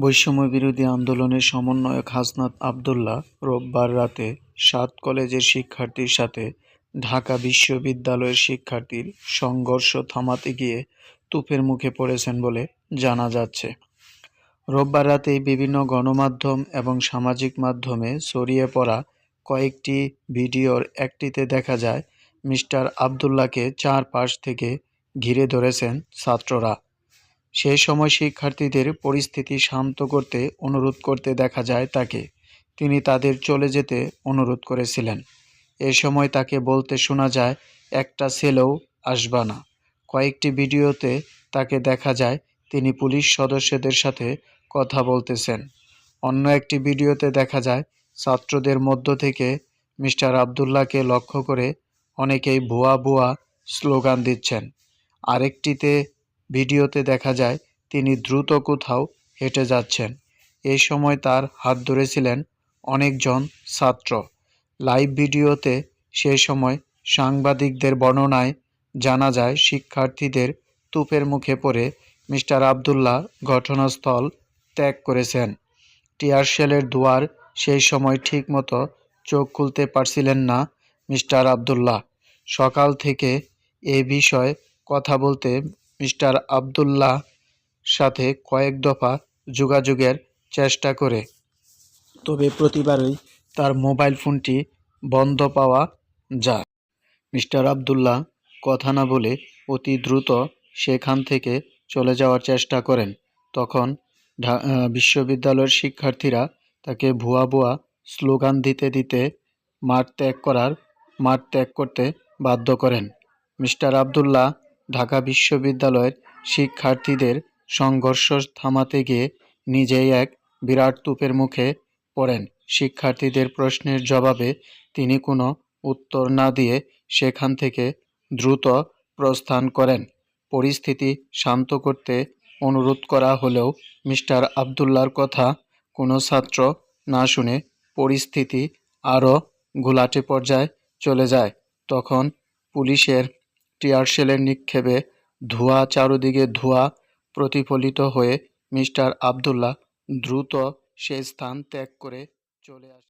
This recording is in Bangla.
বৈষম্যবিরোধী আন্দোলনের সমন্বয়ক হাসনাত আবদুল্লাহ রোববার রাতে ৭ কলেজের শিক্ষার্থীর সাথে ঢাকা বিশ্ববিদ্যালয়ের শিক্ষার্থীর সংঘর্ষ থামাতে গিয়ে তুপের মুখে পড়েছেন বলে জানা যাচ্ছে। রোববার রাতেই বিভিন্ন গণমাধ্যম এবং সামাজিক মাধ্যমে ছড়িয়ে পড়া কয়েকটি ভিডিওর একটিতে দেখা যায় মিস্টার আবদুল্লাহকে চারপাশ থেকে ঘিরে ধরেছেন ছাত্ররা। সেই সময় শিক্ষার্থীদের পরিস্থিতি শান্ত করতে অনুরোধ করতে দেখা যায় তাকে। তিনি তাদের চলে যেতে অনুরোধ করেছিলেন। এ সময় তাকে বলতে শোনা যায়, একটা ছেলেও আসবা না। কয়েকটি ভিডিওতে তাকে দেখা যায় তিনি পুলিশ সদস্যদের সাথে কথা বলতেছেন। অন্য একটি ভিডিওতে দেখা যায় ছাত্রদের মধ্য থেকে মিস্টার আবদুল্লাহকে লক্ষ্য করে অনেকেই ভুয়া ভুয়া স্লোগান দিচ্ছেন। আরেকটিতে ভিডিওতে দেখা যায় তিনি দ্রুত কোথাও হেঁটে যাচ্ছেন। এই সময় তার হাত ধরেছিলেন অনেকজন ছাত্র। লাইভ ভিডিওতে সেই সময় সাংবাদিকদের বর্ণনায় জানা যায় শিক্ষার্থীদের তুপের মুখে পড়ে মিস্টার আবদুল্লাহ ঘটনাস্থল ত্যাগ করেছেন। টিয়ার শেলের দুয়ার সেই সময় ঠিকমতো চোখ খুলতে পারছিলেন না মিস্টার আবদুল্লাহ। সকাল থেকে এ বিষয়ে কথা বলতে মিস্টার আবদুল্লাহ সাথে কয়েক দফা যোগাযোগের চেষ্টা করে, তবে প্রতিবারই তার মোবাইল ফোনটি বন্ধ পাওয়া যায়। মিস্টার আবদুল্লাহ কথা না বলে অতি দ্রুত সেখান থেকে চলে যাওয়ার চেষ্টা করেন। তখন বিশ্ববিদ্যালয়ের শিক্ষার্থীরা তাকে ভুয়া ভুয়া স্লোগান দিতে দিতে মাঠ ত্যাগ করতে বাধ্য করেন। মিস্টার আবদুল্লাহ ঢাকা বিশ্ববিদ্যালয়ের শিক্ষার্থীদের সংঘর্ষ থামাতে গিয়ে নিজেই এক বিরাট তুপের মুখে পড়েন। শিক্ষার্থীদের প্রশ্নের জবাবে তিনি কোনো উত্তর না দিয়ে সেখান থেকে দ্রুত প্রস্থান করেন। পরিস্থিতি শান্ত করতে অনুরোধ করা হলেও মিস্টার আবদুল্লাহর কথা কোনো ছাত্র না শুনে পরিস্থিতি আরও ঘোলাটে পর্যায়ে চলে যায়। তখন পুলিশের টিয়ারশেলের নিক্ষেপে চারদিকে ধোঁয়া প্রতিফলিত হয়ে মিস্টার আবদুল্লাহ দ্রুত সেই স্থান ত্যাগ করে চলে আসেন।